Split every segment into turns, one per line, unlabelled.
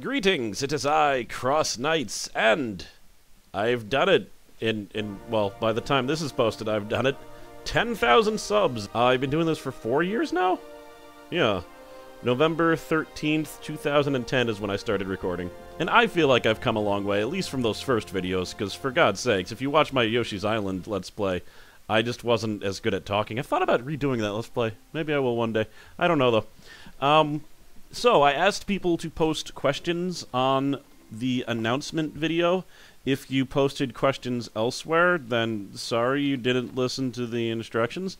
Greetings, it is I, CrossKnights, and I've done it well, by the time this is posted, I've done it. 10,000 subs. I've been doing this for 4 years now? Yeah. November 13th, 2010 is when I started recording. And I feel like I've come a long way, at least from those first videos, because for God's sakes, if you watch my Yoshi's Island Let's Play, I just wasn't as good at talking. I thought about redoing that Let's Play. Maybe I will one day. I don't know, though. So, I asked people to post questions on the announcement video. If you posted questions elsewhere, then sorry you didn't listen to the instructions.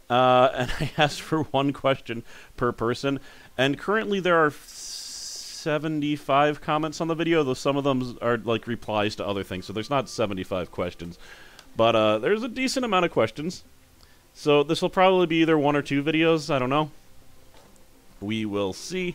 And I asked for one question per person. And currently there are 75 comments on the video, though some of them are like replies to other things, so there's not 75 questions. But there's a decent amount of questions. So this will probably be either one or two videos, I don't know. We will see.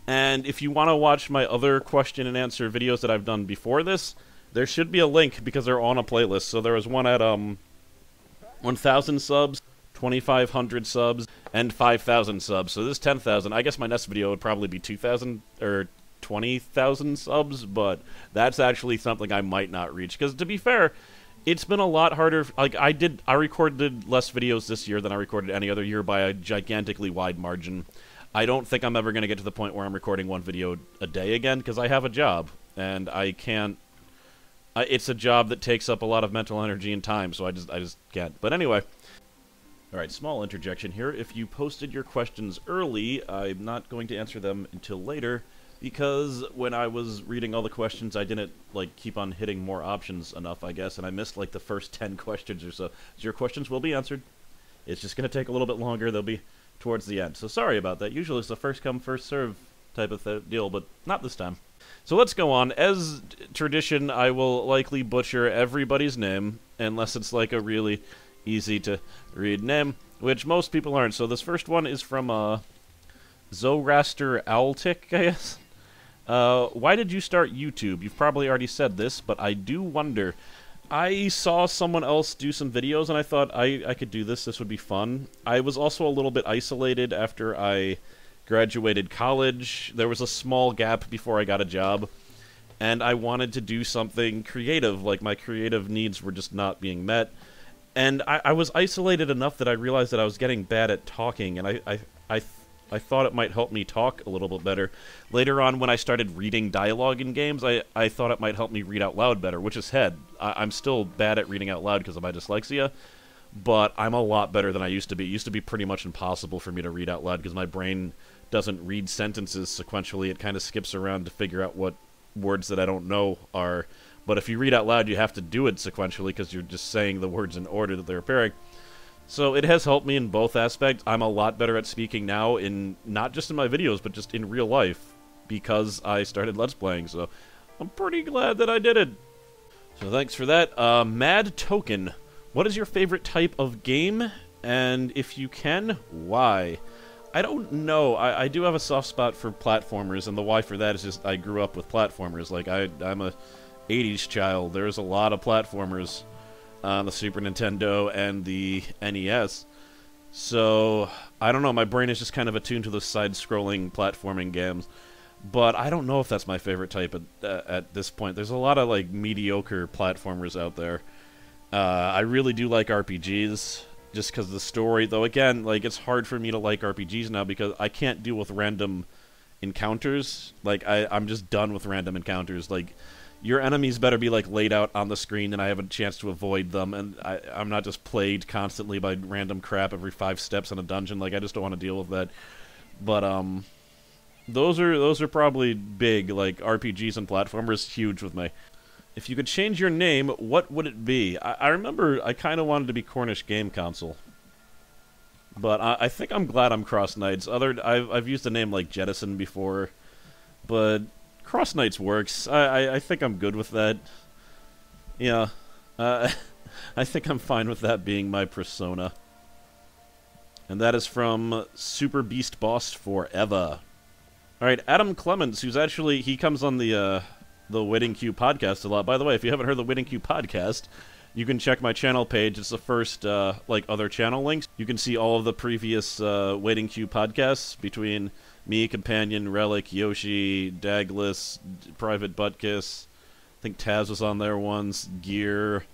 And if you want to watch my other question and answer videos that I've done before this, there should be a link because they're on a playlist. So there was one at 1,000 subs, 2,500 subs, and 5,000 subs. So this is 10,000. I guess my next video would probably be 2,000 or 20,000 subs, but that's actually something I might not reach. Because to be fair, it's been a lot harder. Like I recorded less videos this year than I recorded any other year by a gigantically wide margin. I don't think I'm ever going to get to the point where I'm recording one video a day again, because I have a job, and I can't... it's a job that takes up a lot of mental energy and time, so I just can't. But anyway. Alright, small interjection here. If you posted your questions early, I'm not going to answer them until later, because when I was reading all the questions, I didn't, like, keep on hitting more options enough, I guess, and I missed, like, the first 10 questions or so. So your questions will be answered. It's just going to take a little bit longer. They'll be towards the end. So sorry about that. Usually it's a first come, first serve type of deal, but not this time. So let's go on. As tradition, I will likely butcher everybody's name, unless it's like a really easy to read name, which most people aren't. So this first one is from Zoraster Owltick, I guess. Why did you start YouTube? You've probably already said this, but I do wonder. I saw someone else do some videos, and I thought I could do this. This would be fun. I was also a little bit isolated after I graduated college. There was a small gap before I got a job, and I wanted to do something creative. Like, my creative needs were just not being met. And I was isolated enough that I realized that I was getting bad at talking, and I thought it might help me talk a little bit better. Later on, when I started reading dialogue in games, I thought it might help me read out loud better, which is head. I'm still bad at reading out loud because of my dyslexia, but I'm a lot better than I used to be. It used to be pretty much impossible for me to read out loud because my brain doesn't read sentences sequentially. It kind of skips around to figure out what words that I don't know are. But if you read out loud, you have to do it sequentially because you're just saying the words in order that they're appearing. So it has helped me in both aspects. I'm a lot better at speaking now, not just in my videos, but just in real life, because I started Let's Playing, so I'm pretty glad that I did it. So thanks for that. Mad Token, what is your favorite type of game? And if you can, why? I don't know. I do have a soft spot for platformers, and the why for that is just I grew up with platformers. Like, I'm a 80s child. There's a lot of platformers on the Super Nintendo and the NES. So, I don't know, my brain is just kind of attuned to the side-scrolling platforming games. But I don't know if that's my favorite type at this point. There's a lot of, like, mediocre platformers out there. I really do like RPGs, just because of the story. Though, again, like, it's hard for me to like RPGs now because I can't deal with random encounters. Like, I'm just done with random encounters. Like, your enemies better be, like, laid out on the screen and I have a chance to avoid them, and I'm not just plagued constantly by random crap every 5 steps in a dungeon. Like, I just don't want to deal with that. But, those are probably big, like, RPGs and platformers, huge with me. If you could change your name, what would it be? I remember I kind of wanted to be Cornish Game Council. But I think I'm glad I'm CrossKnights. I've used a name like Jettison before, but CrossKnights works. I think I'm good with that. Yeah. I think I'm fine with that being my persona. And that is from Super Beast Boss Forever. Alright, Adam Clements, who's actually... He comes on the Waiting Queue podcast a lot. By the way, if you haven't heard the Waiting Queue podcast, you can check my channel page. It's the first, like, other channel links. You can see all of the previous Waiting Queue podcasts between Me, Companion, Relic, Yoshi, Daglis, Private Buttkiss. I think Taz was on there once. Gear,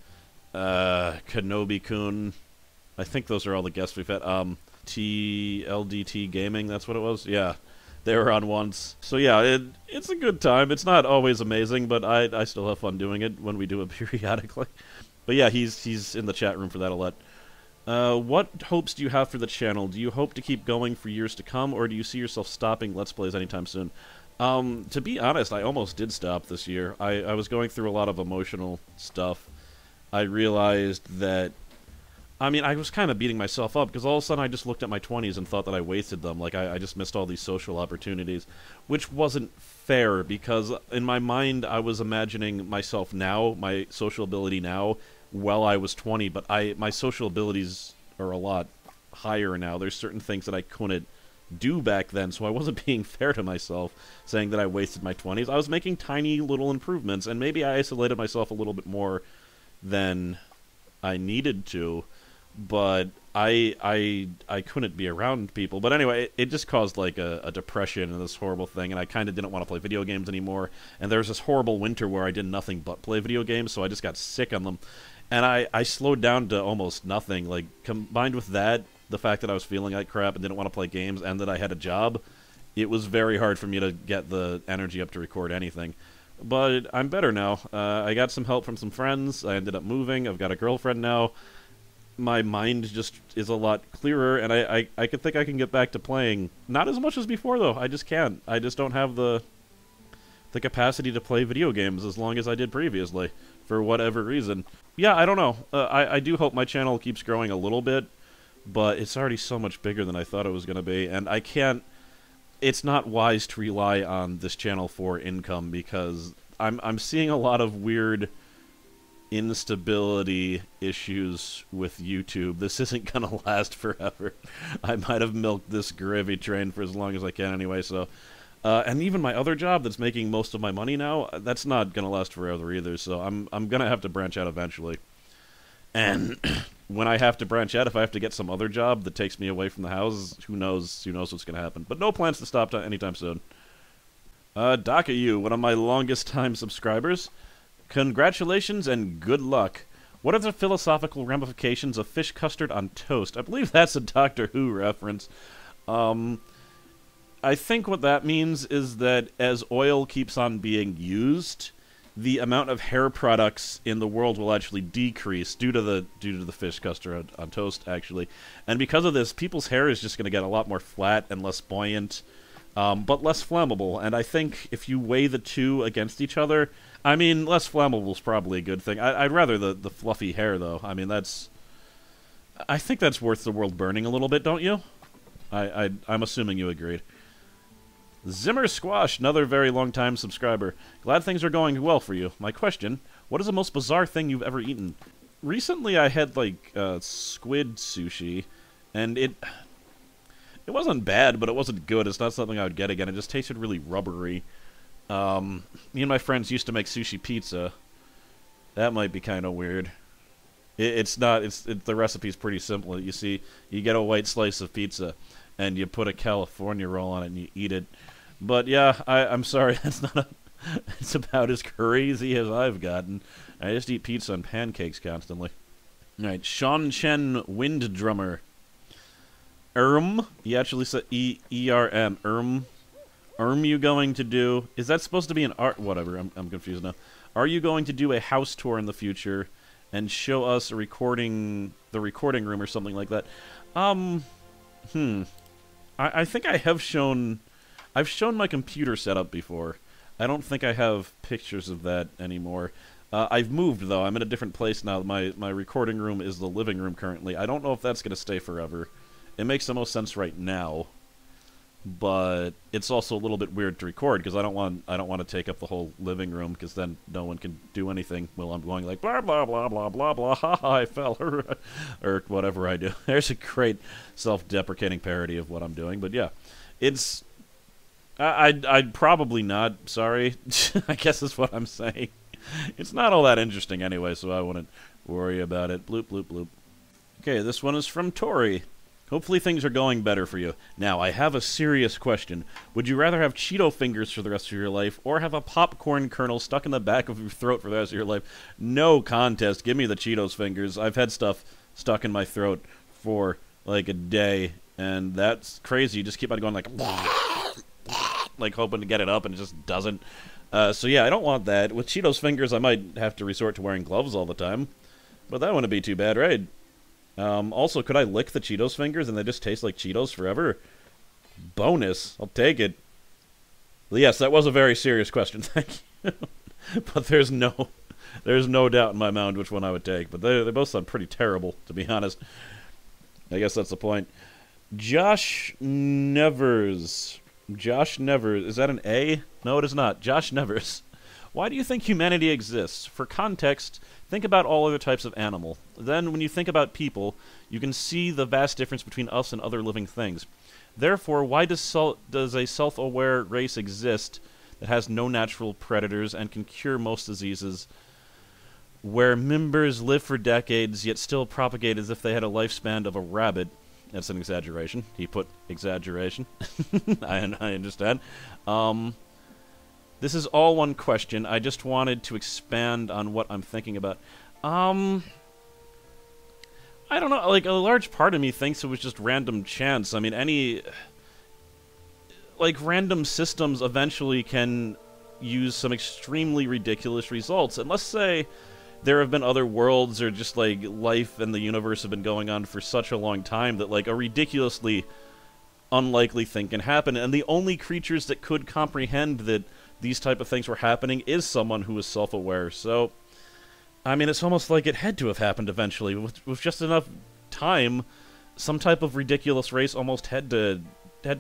Kenobi-kun. I think those are all the guests we've had. TLDT Gaming, that's what it was? Yeah, they were on once. So yeah, it's a good time. It's not always amazing, but I still have fun doing it when we do it periodically. But yeah, he's in the chat room for that a lot. What hopes do you have for the channel? Do you hope to keep going for years to come, or do you see yourself stopping Let's Plays anytime soon? To be honest, I almost did stop this year. I was going through a lot of emotional stuff. I realized that, I mean, I was kind of beating myself up, because all of a sudden I just looked at my 20s and thought that I wasted them. Like, I just missed all these social opportunities, which wasn't fair, because in my mind I was imagining myself now, my social ability now, while I was 20, but my social abilities are a lot higher now. There's certain things that I couldn't do back then, so I wasn't being fair to myself, saying that I wasted my 20s. I was making tiny little improvements, and maybe I isolated myself a little bit more than I needed to, but I couldn't be around people. But anyway, it just caused like a depression and this horrible thing, and I kind of didn't want to play video games anymore. And there was this horrible winter where I did nothing but play video games, so I just got sick on them. And I slowed down to almost nothing. Like, combined with that, the fact that I was feeling like crap and didn't want to play games, and that I had a job, it was very hard for me to get the energy up to record anything. But I'm better now. I got some help from some friends. I ended up moving. I've got a girlfriend now. My mind just is a lot clearer, and I could think I can get back to playing. Not as much as before, though. I just can't. I just don't have the capacity to play video games as long as I did previously, for whatever reason. Yeah, I don't know. I do hope my channel keeps growing a little bit, but it's already so much bigger than I thought it was going to be, and I can't... It's not wise to rely on this channel for income, because I'm seeing a lot of weird instability issues with YouTube. This isn't gonna last forever. I might have milked this gravy train for as long as I can anyway, so... and even my other job that's making most of my money now, that's not gonna last forever either, so I'm gonna have to branch out eventually. And when I have to branch out, if I have to get some other job that takes me away from the house, who knows what's gonna happen. But no plans to stop anytime soon. Dakayu, one of my longest time subscribers. Congratulations and good luck. What are the philosophical ramifications of fish custard on toast? I believe that's a Doctor Who reference. I think what that means is that as oil keeps on being used, the amount of hair products in the world will actually decrease due to the fish custard on toast, actually. And because of this, people's hair is just going to get a lot more flat and less buoyant, but less flammable. And I think if you weigh the two against each other, I mean, less flammable is probably a good thing. I'd rather the fluffy hair, though. I mean, I think that's worth the world burning a little bit, don't you? I'm assuming you agreed. Zimmer Squash, another very long-time subscriber. Glad things are going well for you. My question, what is the most bizarre thing you've ever eaten? Recently I had, like, squid sushi, and it wasn't bad, but it wasn't good. It's not something I would get again. It just tasted really rubbery. Me and my friends used to make sushi pizza. That might be kind of weird. The recipe's pretty simple. You see, you get a white slice of pizza, and you put a California roll on it, and you eat it. But yeah, I'm sorry, that's not it's about as crazy as I've gotten. I just eat pizza and pancakes constantly. Alright, Sean Chen Wind Drummer. He actually said E-R-M, you going to do... Is that supposed to be an art... Whatever, I'm confused now. Are you going to do a house tour in the future and show us the recording room or something like that? I think I have shown... I've shown my computer setup before. I don't think I have pictures of that anymore. I've moved, though. I'm in a different place now. My recording room is the living room currently. I don't know if that's going to stay forever. It makes the most sense right now, but it's also a little bit weird to record because I don't want to take up the whole living room, because then no one can do anything while I'm going like blah blah blah blah blah blah, ha ha, I fell, or whatever I do. There's a great self-deprecating parody of what I'm doing, but yeah, it's... I'd probably not, sorry. I guess that's what I'm saying. It's not all that interesting anyway, so I wouldn't worry about it. Bloop, bloop, bloop. Okay, this one is from Tori. Hopefully things are going better for you. Now, I have a serious question. Would you rather have Cheeto fingers for the rest of your life, or have a popcorn kernel stuck in the back of your throat for the rest of your life? No contest. Give me the Cheetos fingers. I've had stuff stuck in my throat for, like, a day, and that's crazy. You just keep on going, like hoping to get it up, and it just doesn't. So yeah, I don't want that. With Cheetos fingers, I might have to resort to wearing gloves all the time, but that wouldn't be too bad, right? Also, could I lick the Cheetos fingers and they just taste like Cheetos forever? Bonus. I'll take it. Well, yes, that was a very serious question, thank you. But there's no doubt in my mind which one I would take. But they both sound pretty terrible, to be honest. I guess that's the point. Josh Nevers. Josh Nevers. Is that an A? No, it is not. Josh Nevers. Why do you think humanity exists? For context, think about all other types of animal. Then, when you think about people, you can see the vast difference between us and other living things. Therefore, why does a self-aware race exist that has no natural predators and can cure most diseases, where members live for decades yet still propagate as if they had a lifespan of a rabbit? That's an exaggeration. He put exaggeration. I understand. This is all one question. I just wanted to expand on what I'm thinking about. I don't know, like, a large part of me thinks it was just random chance. I mean, random systems eventually can use some extremely ridiculous results. And let's say there have been other worlds, or just, like, life and the universe have been going on for such a long time that, like, a ridiculously unlikely thing can happen. And the only creatures that could comprehend that these type of things were happening is someone who is self-aware. So, I mean, it's almost like it had to have happened eventually. With just enough time, some type of ridiculous race almost had to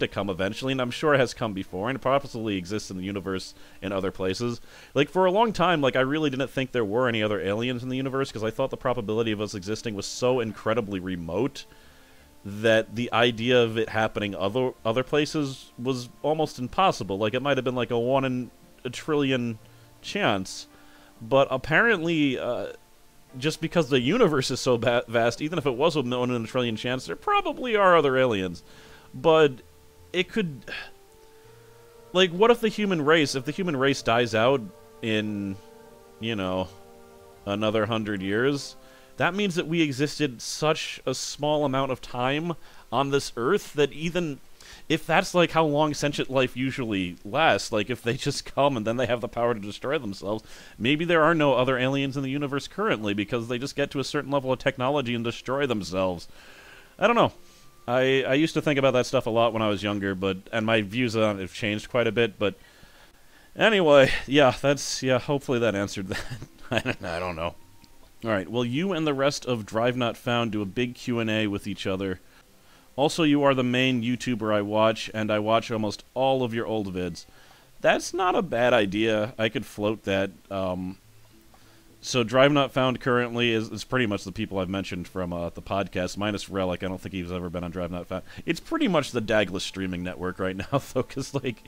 come eventually, and I'm sure it has come before, and it probably exists in the universe in other places. Like, for a long time, like, I really didn't think there were any other aliens in the universe, because I thought the probability of us existing was so incredibly remote that the idea of it happening other places was almost impossible. Like, it might have been like a 1 in a trillion chance, but apparently, just because the universe is so vast, even if it was a 1 in a trillion chance, there probably are other aliens. But it could, like, what if the human race dies out in, you know, another 100 years? That means that we existed such a small amount of time on this Earth that even if that's, like, how long sentient life usually lasts, like, if they just come and then they have the power to destroy themselves, maybe there are no other aliens in the universe currently because they just get to a certain level of technology and destroy themselves. I don't know. I used to think about that stuff a lot when I was younger, and my views on it have changed quite a bit, but anyway, yeah, hopefully that answered that. I don't know. Alright, will you and the rest of Drive Not Found do a big Q&A with each other? Also, you are the main YouTuber I watch, and I watch almost all of your old vids. That's not a bad idea. I could float that. So Drive Not Found currently is pretty much the people I've mentioned from the podcast, minus Relic. I don't think he's ever been on Drive Not Found. It's pretty much the Dagless streaming network right now, though, because, like,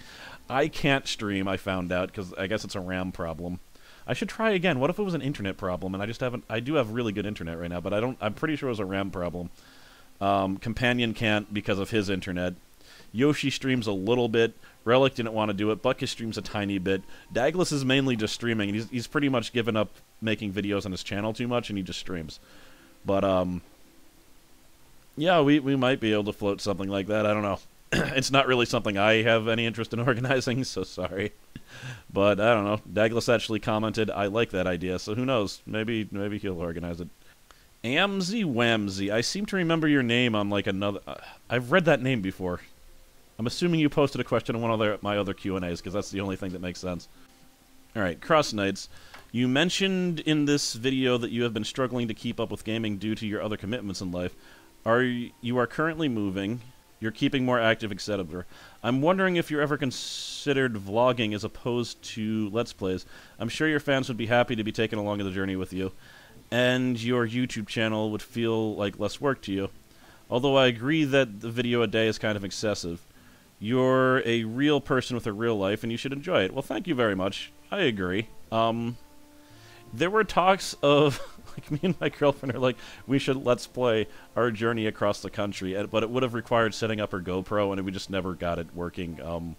I can't stream, I found out, because I guess it's a RAM problem. I should try again. What if it was an internet problem, and I just haven't... I do have really good internet right now, but I'm pretty sure it was a RAM problem. Companion can't because of his internet. Yoshi streams a little bit. Relic didn't want to do it. Buckus streams a tiny bit. Dagless is mainly just streaming. He's pretty much given up making videos on his channel too much, and he just streams. But, yeah, we might be able to float something like that. I don't know. It's not really something I have any interest in organizing, so sorry. But, I don't know. Dagless actually commented, I like that idea, so who knows? Maybe he'll organize it. Amzy Wamzy. I seem to remember your name on, like, another... I've read that name before. I'm assuming you posted a question on one of my other Q&As, because that's the only thing that makes sense. Alright, CrossKnights. You mentioned in this video that you have been struggling to keep up with gaming due to your other commitments in life. You are currently moving, you're keeping more active, etc. I'm wondering if you're ever considered vlogging as opposed to Let's Plays. I'm sure your fans would be happy to be taken along on the journey with you, and your YouTube channel would feel like less work to you. Although I agree that the video a day is kind of excessive. You're a real person with a real life, and you should enjoy it. Well, thank you very much. I agree. There were talks of Like, me and my girlfriend are like, we should let's play our journey across the country, but it would have required setting up her GoPro, and we just never got it working.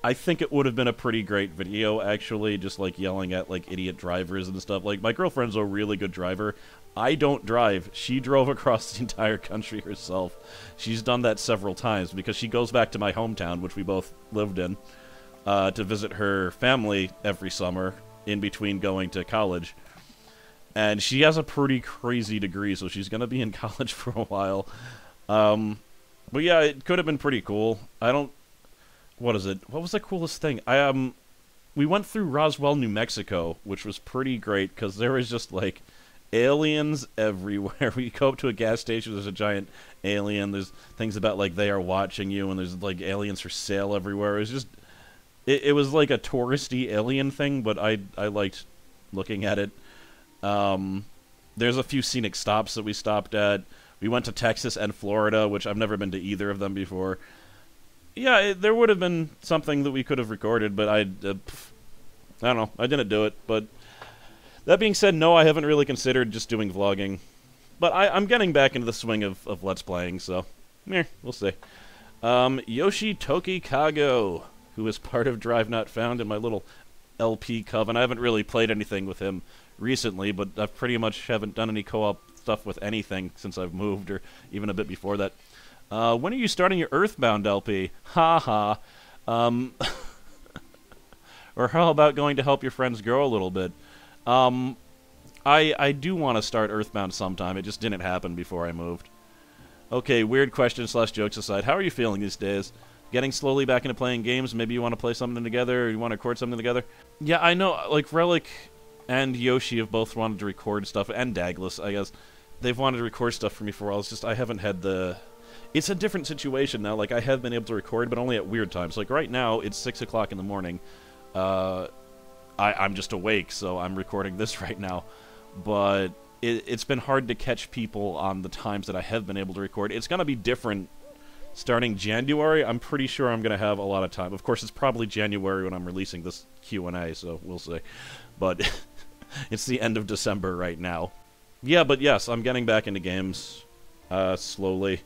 I think it would have been a pretty great video, actually, just, like, yelling at, like, idiot drivers and stuff. Like, my girlfriend's a really good driver. I don't drive. She drove across the entire country herself. She's done that several times, because she goes back to my hometown, which we both lived in, to visit her family every summer, in between going to college. And she has a pretty crazy degree, so she's going to be in college for a while. But yeah, it could have been pretty cool. What is it? What was the coolest thing? We went through Roswell, New Mexico, which was pretty great, because there was just, like, aliens everywhere. We go up to a gas station, there's a giant alien, there's things about, like, they are watching you, and there's, like, aliens for sale everywhere. It was just... It was like a touristy alien thing, but I liked looking at it. There's a few scenic stops that we stopped at. We went to Texas and Florida, which I've never been to either of them before. Yeah, there would have been something that we could have recorded, but I don't know. I didn't do it. But that being said, no, I haven't really considered just doing vlogging. But I'm getting back into the swing of Let's Playing, so we'll see. Yoshi Toki Kago, who is part of Drive Not Found in my little LP coven. I haven't really played anything with him recently, but I pretty much haven't done any co-op stuff with anything since I've moved, or even a bit before that. When are you starting your Earthbound LP? Ha ha. Or how about going to help your friends grow a little bit? I do want to start Earthbound sometime. It just didn't happen before I moved. Okay, weird question / jokes aside, how are you feeling these days? Getting slowly back into playing games? Maybe you want to play something together, or you want to record something together? Yeah, I know, like, Relic and Yoshi have both wanted to record stuff, and Douglas, I guess. They've wanted to record stuff for me for a while. It's just I haven't had the... It's a different situation now. Like, I have been able to record, but only at weird times. Like, right now, it's 6 o'clock in the morning. I'm just awake, so I'm recording this right now. But it's been hard to catch people on the times that I have been able to record. It's going to be different starting January. I'm pretty sure I'm going to have a lot of time. Of course, it's probably January when I'm releasing this Q&A, so we'll see. But it's the end of December right now. Yeah, but yes, I'm getting back into games slowly.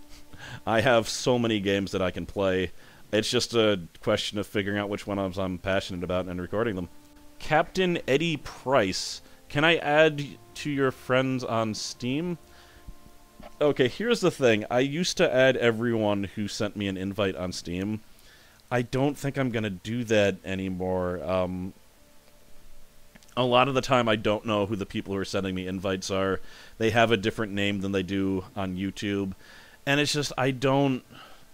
I have so many games that I can play. It's just a question of figuring out which ones I'm passionate about and recording them. Captain Eddie Price. Can I add to your friends on Steam? Okay, here's the thing. I used to add everyone who sent me an invite on Steam. I don't think I'm going to do that anymore. A lot of the time I don't know who the people who are sending me invites are. They have a different name than they do on YouTube. And it's just, I don't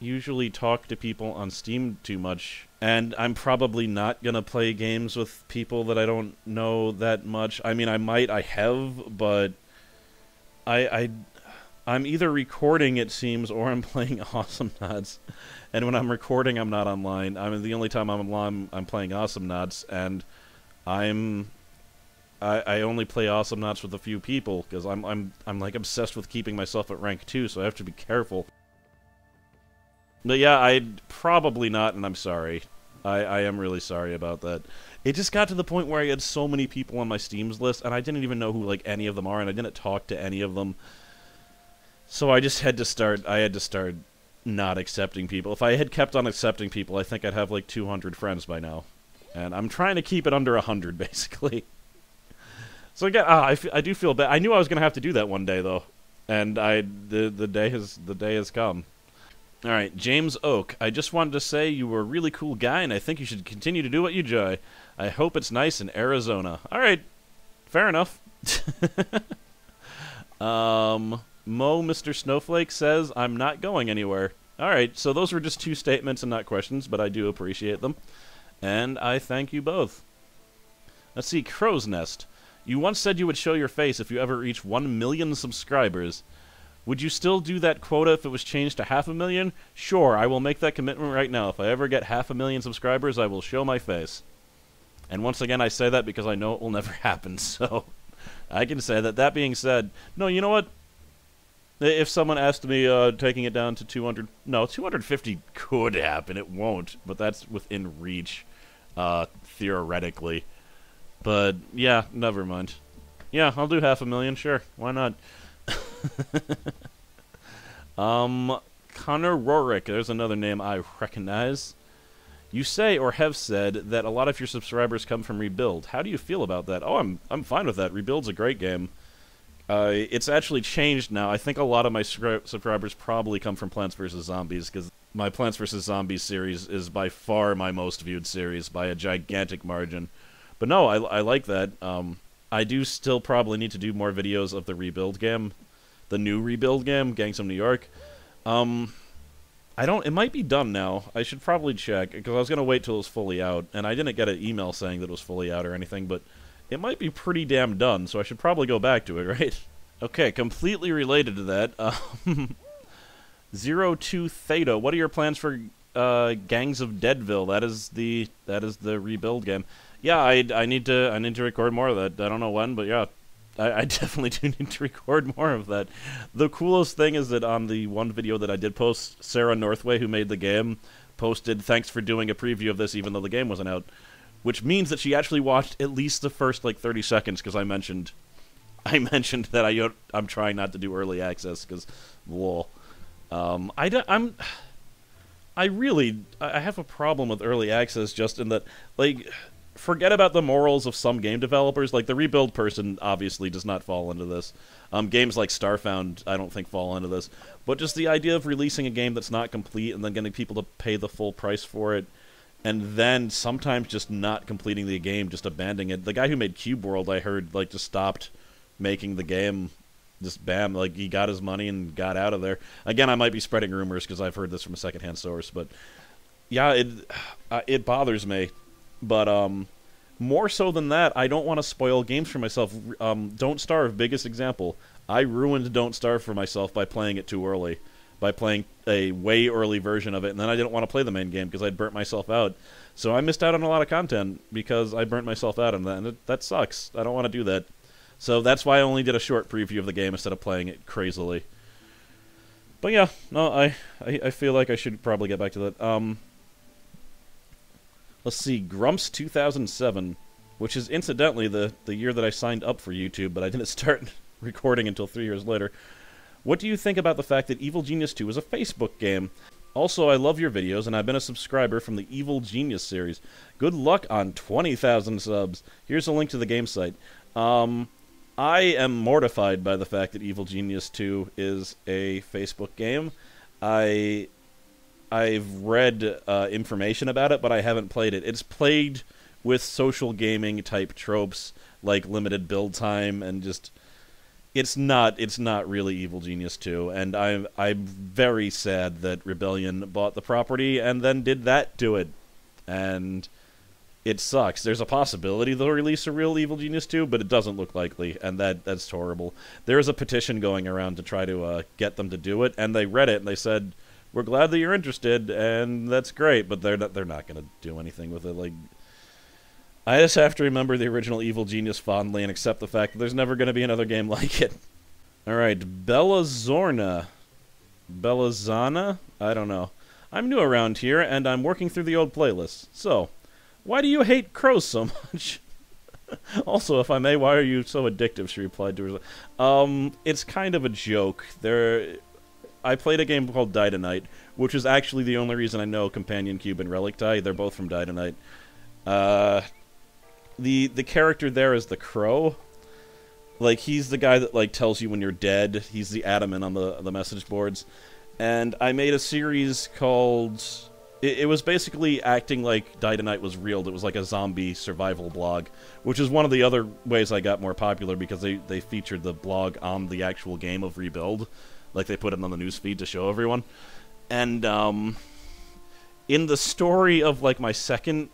usually talk to people on Steam too much. And I'm probably not going to play games with people that I don't know that much. I mean, I have, but I'm either recording, it seems, or I'm playing Awesomenauts. And when I'm recording, I'm not online. I mean, the only time I'm online, I'm playing Awesomenauts, and I only play Awesomenauts with a few people, because I'm like obsessed with keeping myself at rank 2, so I have to be careful. But yeah, I'd probably not, and I'm sorry. I am really sorry about that. It just got to the point where I had so many people on my Steam's list, and I didn't even know who, like, any of them are, and I didn't talk to any of them. So I just had to start not accepting people. If I had kept on accepting people, I think I'd have, like, 200 friends by now. And I'm trying to keep it under 100, basically. So again, I do feel bad. I knew I was going to have to do that one day, though. And the day has come. All right, James Oak. I just wanted to say you were a really cool guy, and I think you should continue to do what you enjoy. I hope it's nice in Arizona. All right, fair enough. Mo Mr. Snowflake says, I'm not going anywhere. All right, so those were just 2 statements and not questions, but I do appreciate them. And I thank you both. Let's see, Crow's Nest. You once said you would show your face if you ever reach 1 million subscribers. Would you still do that quota if it was changed to 500,000? Sure, I will make that commitment right now. If I ever get 500,000 subscribers, I will show my face. And once again, I say that because I know it will never happen, so I can say that. That being said, no, you know what? If someone asked me taking it down to 200... No, 250 could happen. It won't, but that's within reach, theoretically. But, yeah, never mind. Yeah, I'll do 500,000, sure. Why not? Connor Rorick, there's another name I recognize. You say, or have said, that a lot of your subscribers come from Rebuild. How do you feel about that? Oh, I'm fine with that. Rebuild's a great game. It's actually changed now. I think a lot of my subscribers probably come from Plants vs. Zombies, because my Plants vs. Zombies series is by far my most viewed series, by a gigantic margin. But no, I like that. I do still probably need to do more videos of the Rebuild game. The new Rebuild game, Gangs of New York. It might be done now. I should probably check, because I was going to wait till it was fully out, and I didn't get an email saying that it was fully out or anything, but it might be pretty damn done, so I should probably go back to it, right? Okay, completely related to that, 02 Theta, what are your plans for Gangs of Deadville? That is the Rebuild game. Yeah, I need to record more of that. I don't know when, but yeah. I definitely do need to record more of that. The coolest thing is that on the one video that I did post, Sarah Northway, who made the game, posted, "Thanks for doing a preview of this even though the game wasn't out." Which means that she actually watched at least the first, 30 seconds, because I mentioned that I'm trying not to do early access, because, lol. I have a problem with early access just in that, forget about the morals of some game developers. The Rebuild person obviously does not fall into this. Games like Starfound, I don't think, fall into this. But just the idea of releasing a game that's not complete and then getting people to pay the full price for it, and then sometimes just not completing the game, just abandoning it. The guy who made Cube World, I heard, just stopped making the game. Just bam, he got his money and got out of there. Again, I might be spreading rumors because I've heard this from a secondhand source, but yeah, it bothers me. But more so than that, I don't want to spoil games for myself. Don't Starve, biggest example. I ruined Don't Starve for myself by playing it too early, by playing a way early version of it, and then I didn't want to play the main game because I'd burnt myself out. So I missed out on a lot of content because I burnt myself out on that, and that sucks. I don't want to do that. So that's why I only did a short preview of the game instead of playing it crazily. But yeah, no, I feel like I should probably get back to that. Let's see, Grumps 2007, which is incidentally the year that I signed up for YouTube, but I didn't start recording until 3 years later. What do you think about the fact that Evil Genius 2 is a Facebook game? Also, I love your videos, and I've been a subscriber from the Evil Genius series. Good luck on 20,000 subs. Here's a link to the game site. I am mortified by the fact that Evil Genius 2 is a Facebook game. I've read information about it, but I haven't played it. It's played with social gaming type tropes, like limited build time, and just it's not really Evil Genius 2. And I'm very sad that Rebellion bought the property and then did that to it, and it sucks. There's a possibility they'll release a real Evil Genius 2, but it doesn't look likely, and that's horrible. There's a petition going around to try to get them to do it, and they read it and they said, "We're glad that you're interested," and that's great, but they're not going to do anything with it. I just have to remember the original Evil Genius fondly and accept the fact that there's never going to be another game like it. Alright, Bellazana? I don't know. I'm new around here, and I'm working through the old playlists. So, why do you hate crows so much? Also, if I may, why are you so addictive? She replied to her. It's kind of a joke. I played a game called Die Tonight, which is actually the only reason I know Companion Cube and Relic Die. They're both from Die Tonight. The character there is the Crow. He's the guy that tells you when you're dead. He's the admin on the message boards. And I made a series called... It was basically acting like Die Tonight was real. It was like a zombie survival blog, which is one of the other ways I got more popular, because they featured the blog on the actual game of Rebuild. They put it on the newsfeed to show everyone. And in the story of my second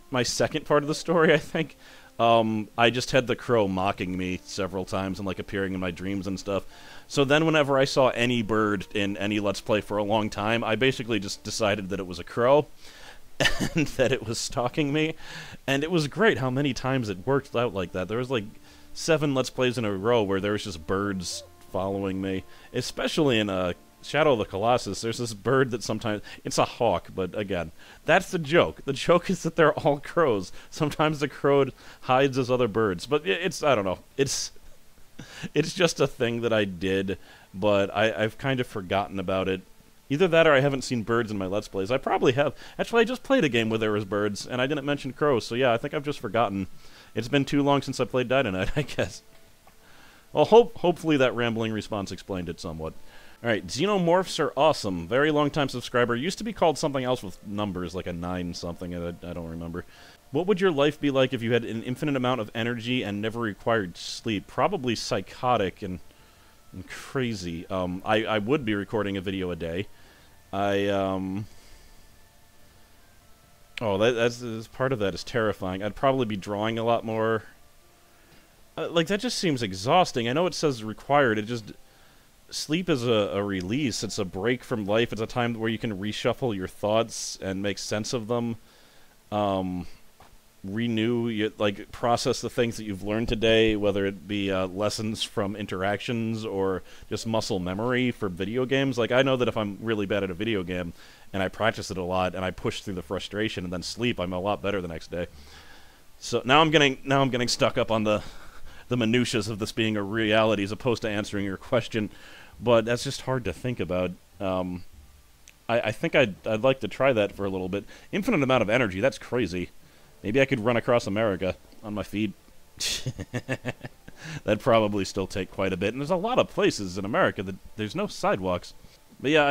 part of the story, I think, I just had the Crow mocking me several times and appearing in my dreams and stuff. So then whenever I saw any bird in any Let's Play for a long time, I basically just decided that it was a crow and that it was stalking me. And it was great how many times it worked out like that. There was 7 Let's Plays in a row where there was just birds following me. Especially in Shadow of the Colossus, there's this bird that sometimes... It's a hawk, but again, that's the joke. The joke is that they're all crows. Sometimes the crow hides as other birds. But it's... I don't know. It's It's just a thing that I did, but I've kind of forgotten about it. Either that or I haven't seen birds in my Let's Plays. I probably have. Actually, I just played a game where there was birds, and I didn't mention crows, so yeah, I think I've just forgotten. It's been too long since I played Dynamite, I guess. Well, hopefully that rambling response explained it somewhat. Alright, xenomorphs are awesome. Very long-time subscriber. Used to be called something else with numbers, like a 9-something, I don't remember. What would your life be like if you had an infinite amount of energy and never required sleep? Probably psychotic and crazy. I would be recording a video a day. Oh, that's part of that is terrifying. I'd probably be drawing a lot more. Like, that just seems exhausting. I know it says required, it just... Sleep is a release. It's a break from life. It's a time where you can reshuffle your thoughts and make sense of them. Renew, like, process the things that you've learned today, whether it be lessons from interactions or just muscle memory for video games. Like, I know that if I'm really bad at a video game and I practice it a lot and I push through the frustration and then sleep, I'm a lot better the next day. So now I'm getting stuck up on the minutiae of this being a reality as opposed to answering your question, but that's just hard to think about. I think I'd like to try that for a little bit. Infinite amount of energy, that's crazy. Maybe I could run across America on my feet. That'd probably still take quite a bit, and there's a lot of places in America that there's no sidewalks. But yeah,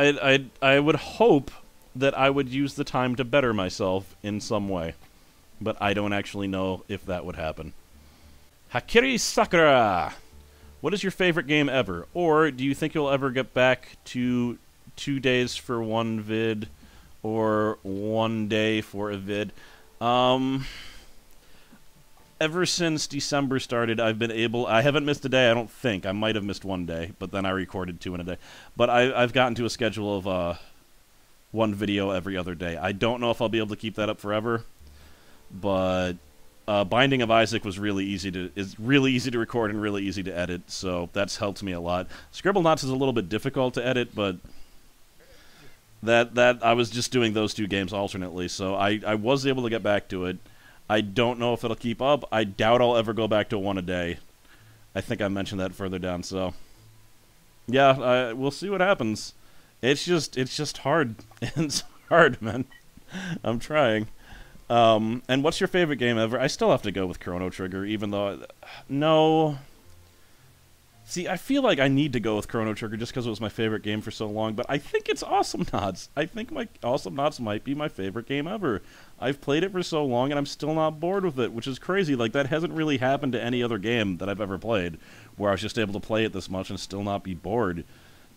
I would hope that I would use the time to better myself in some way, but I don't actually know if that would happen. Hakiri Sakura! What is your favorite game ever? Or do you think you'll ever get back to 2 days for one vid, or 1 day for a vid? Ever since December started, I haven't missed a day, I don't think. I might have missed 1 day, but then I recorded 2 in a day. But I've gotten to a schedule of 1 video every other day. I don't know if I'll be able to keep that up forever, but Binding of Isaac was really easy to record and really easy to edit, so that's helped me a lot. Scribblenauts is a little bit difficult to edit, but that I was just doing those 2 games alternately, so I was able to get back to it. I don't know if it'll keep up. I doubt I'll ever go back to 1 a day. I think I mentioned that further down, so yeah, we'll see what happens. It's just hard. It's hard, man. I'm trying. And what's your favorite game ever? I still have to go with Chrono Trigger, even though... No. See, I feel like I need to go with Chrono Trigger just because it was my favorite game for so long, but I think it's Awesomenauts. I think Awesomenauts might be my favorite game ever. I've played it for so long, and I'm still not bored with it, which is crazy. Like, that hasn't really happened to any other game that I've ever played, where I was just able to play it this much and still not be bored.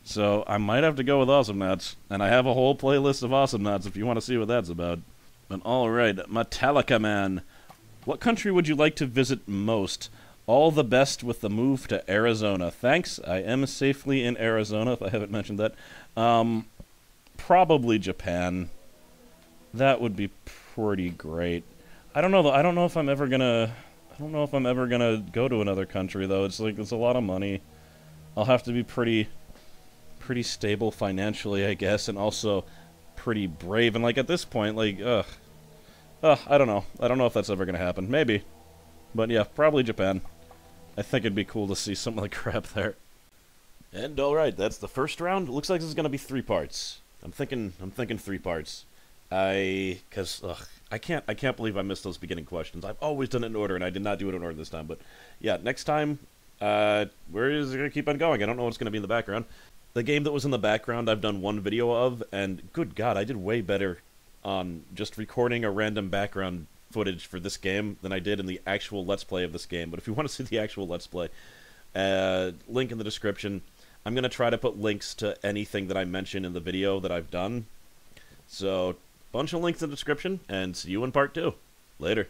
So, I might have to go with Awesomenauts, and I have a whole playlist of Awesomenauts if you want to see what that's about. But alright, Metallica Man. What country would you like to visit most? All the best with the move to Arizona. Thanks, I am safely in Arizona, if I haven't mentioned that. Probably Japan. That would be pretty great. I don't know though, I don't know if I'm ever gonna go to another country though. It's like, it's a lot of money. I'll have to be pretty stable financially, I guess, and also pretty brave, and like at this point, like, I don't know. I don't know if that's ever gonna happen. Maybe. But yeah, probably Japan. I think it'd be cool to see some of the crap there. And alright, that's the first round. It looks like this is gonna be 3 parts. I'm thinking 3 parts. I can't believe I missed those beginning questions. I've always done it in order, and I did not do it in order this time, but yeah, next time, where is it gonna keep on going? I don't know what's gonna be in the background. The game that was in the background I've done 1 video of, and good God, I did way better on just recording a random background footage for this game than I did in the actual Let's Play of this game. But if you want to see the actual Let's Play, link in the description. I'm going to try to put links to anything that I mention in the video that I've done. So, bunch of links in the description, and see you in part 2. Later.